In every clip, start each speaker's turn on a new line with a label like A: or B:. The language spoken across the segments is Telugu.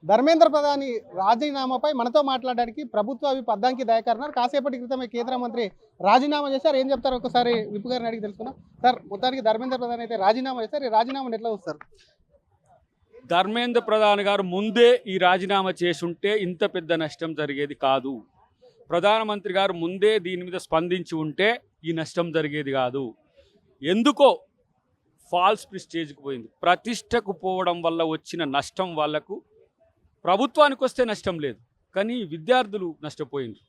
A: ధర్మేంద్ర ప్రధాని రాజీనామాపై మనతో మాట్లాడడానికి ప్రభుత్వ విప్ అద్దంకి దయాకర్ ఉన్నారు. కాసేపటి క్రితమే కేంద్ర మంత్రి రాజీనామా చేశారు. ఏం చెప్తారు ఒకసారి విప్ గారిని అడిగి తెలుసుకుందాం. సార్, మొత్తానికి ధర్మేంద్ర ప్రధాని అయితే రాజీనామా చేశారు. ఈ రాజీనామాను ఎట్లా చూస్తారు?
B: ధర్మేంద్ర ప్రధాన్ గారు ముందే ఈ రాజీనామా చేసుంటే ఇంత పెద్ద నష్టం జరిగేది కాదు. ప్రధానమంత్రి గారు ముందే దీని మీద స్పందించి ఉంటే ఈ నష్టం జరిగేది కాదు. ఎందుకో ఫాల్స్ ప్రిస్టేజ్కి పోయింది. ప్రతిష్టకు పోవడం వల్ల వచ్చిన నష్టం వాళ్లకు, ప్రభుత్వానికి వస్తే నష్టం లేదు, కానీ విద్యార్థులు నష్టపోయింది.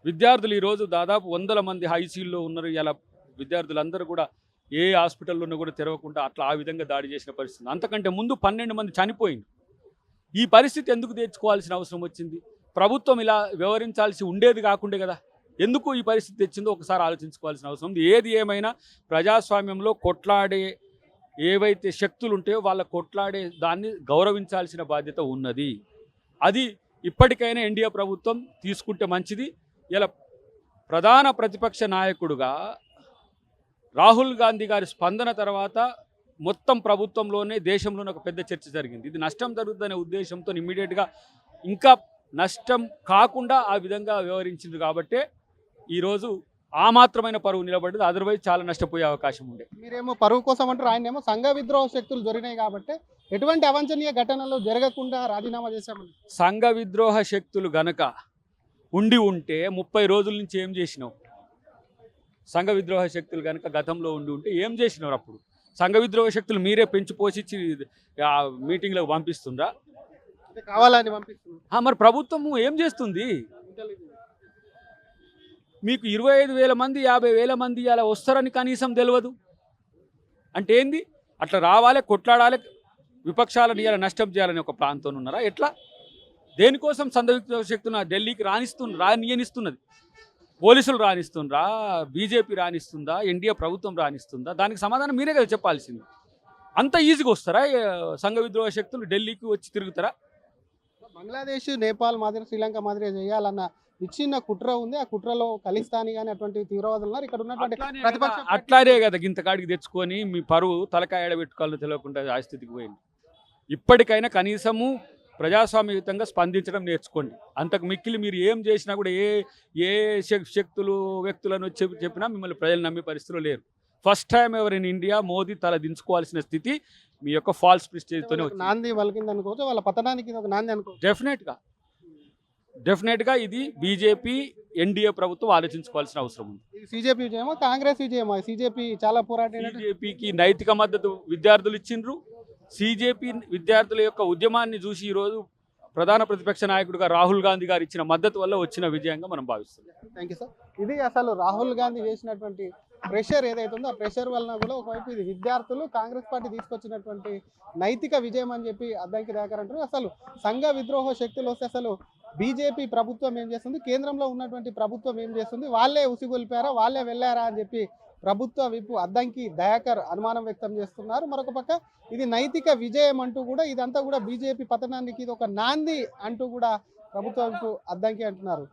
B: విద్యార్థులు ఈరోజు దాదాపు 100 మంది ఐసీయూలో ఉన్నారు. ఇలా విద్యార్థులందరూ కూడా ఏ హాస్పిటల్లోనూ కూడా తెరవకుండా అట్లా ఆ విధంగా దాడి చేసిన పరిస్థితి. అంతకంటే ముందు 12 మంది చనిపోయింది. ఈ పరిస్థితి ఎందుకు తెచ్చుకోవాల్సిన అవసరం వచ్చింది? ప్రభుత్వం ఇలా వ్యవహరించాల్సి ఉండేది కాకుండే కదా. ఎందుకు ఈ పరిస్థితి తెచ్చిందో ఒకసారి ఆలోచించుకోవాల్సిన అవసరం ఉంది. ఏది ఏమైనా ప్రజాస్వామ్యంలో కొట్లాడే ఏవైతే శక్తులు ఉంటాయో వాళ్ళ కొట్లాడే దాన్ని గౌరవించాల్సిన బాధ్యత ఉన్నది. అది ఇప్పటికైనా ఎన్డీఏ ప్రభుత్వం తీసుకుంటే మంచిది. ఇలా ప్రధాన ప్రతిపక్ష నాయకుడుగా రాహుల్ గాంధీ గారి స్పందన తర్వాత మొత్తం ప్రభుత్వంలోనే, దేశంలోనే ఒక పెద్ద చర్చ జరిగింది. ఇది నష్టం జరుగుతుందనే ఉద్దేశంతో ఇమ్మీడియట్గా ఇంకా నష్టం కాకుండా ఆ విధంగా వ్యవహరించింది. కాబట్టే ఈరోజు ఆ మాత్రమైన పరువు నిలబడ్డది. అదర్వైజ్ చాలా నష్టపోయే అవకాశం ఉండే.
A: మీరేమో పరువు కోసం అంటారు, ఆయనేమో సంఘ విద్రోహ శక్తులు జరిగినాయి కాబట్టి ఎటువంటి అవాంఛనీయ ఘటనలు జరగకుండా రాజీనామా చేశామని.
B: సంఘ విద్రోహ శక్తులు గనక ఉంటే 30 రోజుల నుంచి ఏం చేసినావు? సంఘ విద్రోహ శక్తులు కనుక గతంలో ఉంటే ఏం చేసినారు? అప్పుడు సంఘ విద్రోహ శక్తులు మీరే పెంచి పోషించి మీటింగ్లకు పంపిస్తుండ్రా?
A: కావాలని పంపిస్తున్నారు.
B: మరి ప్రభుత్వము ఏం చేస్తుంది? మీకు 25,000 మంది 50,000 మంది అలా వస్తారని కనీసం తెలియదు అంటే ఏంది? అట్లా రావాలి, కొట్లాడాలి, విపక్షాలను ఇలా నష్టం చేయాలని ఒక ప్రాంతంలో ఉన్నారా? ఎట్లా? దేనికోసం సంఘ విద్రోహ శక్తులను ఢిల్లీకి రానియనిస్తున్నది? పోలీసులు రానిస్తుండ్రా? బీజేపీ రానిస్తుందా? ఎన్డీఏ ప్రభుత్వం రానిస్తుందా? దానికి సమాధానం మీరే కదా చెప్పాల్సింది. అంత ఈజీగా వస్తారా సంఘ విద్రోహ శక్తులు ఢిల్లీకి వచ్చి తిరుగుతారా?
A: బంగ్లాదేశ్, నేపాల్ మాదిరి, శ్రీలంక మాదిరి చేయాలన్న ఇచ్చిన కుట్ర ఉంది. ఆ కుట్రలో ఖలిస్తానీ కానీ అటువంటి తీవ్రవాదులు ఉన్నారు. ఇక్కడ ఉన్నటువంటి ప్రతిపక్ష
B: అట్లానే కదా గింతకాడికి తెచ్చుకొని మీ పరువు తలకాయ ఎడబెట్టుకోవాలని తెలియకుండా ఆ స్థితికి పోయింది. ఇప్పటికైనా కనీసము ప్రజాస్వామ్యయుతంగా స్పందించడం నేర్చుకోండి. అంతకు మిక్కిలి మీరు ఏం చేసినా కూడా ఏ శక్తులు వ్యక్తులను చెప్పినా మిమ్మల్ని ప్రజలు నమ్మే పరిస్థితిలో లేరు. First time ever in India Modi తల దించుకోవాల్సిన స్థితి మీ యొక్క ఫాల్స్ ప్రిస్టేజ్తోనే వచ్చింది.
A: నాంది వలికింది అనుకోవచ్చు, వాళ్ళ పతనానికి ఒక నాంది అనుకోవచ్చు.
B: డెఫినెట్గా ఇది బీజేపీ ఎన్డీఏ ప్రభుత్వం ఆలోచించుకోవాల్సిన అవసరం ఉంది.
A: సిజేపీ విజయమో కాంగ్రెస్ విజయమో? సిజేపీ చాలా పోరాటం.
B: బీజేపీకి నైతిక మద్దతు విద్యార్థులు ఇచ్చిండ్రు. సిజేపీ విద్యార్థుల యొక్క ఉద్యమాన్ని చూసి ఈరోజు ప్రధాన ప్రతిపక్ష నాయకుడిగా రాహుల్ గాంధీ గారు ఇచ్చిన మద్దతు వల్ల వచ్చిన విజయంగా మనం భావిస్తున్నాం.
A: Thank you sir. ఇది అసలు రాహుల్ గాంధీ చేసినటువంటి ప్రెషర్ ఏదైతే ఉందో ఆ ప్రెషర్ వలన కూడా ఒకవైపు ఇది విద్యార్థులు కాంగ్రెస్ పార్టీ తీసుకొచ్చినటువంటి నైతిక విజయం అని చెప్పి అద్దంకి దయాకర్ అంటారు. అసలు సంఘ విద్రోహ శక్తులు వస్తే అసలు బీజేపీ ప్రభుత్వం ఏం చేస్తుంది, కేంద్రంలో ఉన్నటువంటి ప్రభుత్వం ఏం చేస్తుంది, వాళ్ళే ఉసిగొల్పారా, వాళ్ళే వెళ్ళారా అని చెప్పి ప్రభుత్వ విప్ అద్దంకి దయాకర్ అనుమానం వ్యక్తం చేస్తున్నారు. మరొక పక్క ఇది నైతిక విజయం అంటూ కూడా, ఇదంతా కూడా బీజేపీ పతనానికి ఇది ఒక నాంది అంటూ కూడా ప్రభుత్వ విప్ అద్దంకి అంటున్నారు.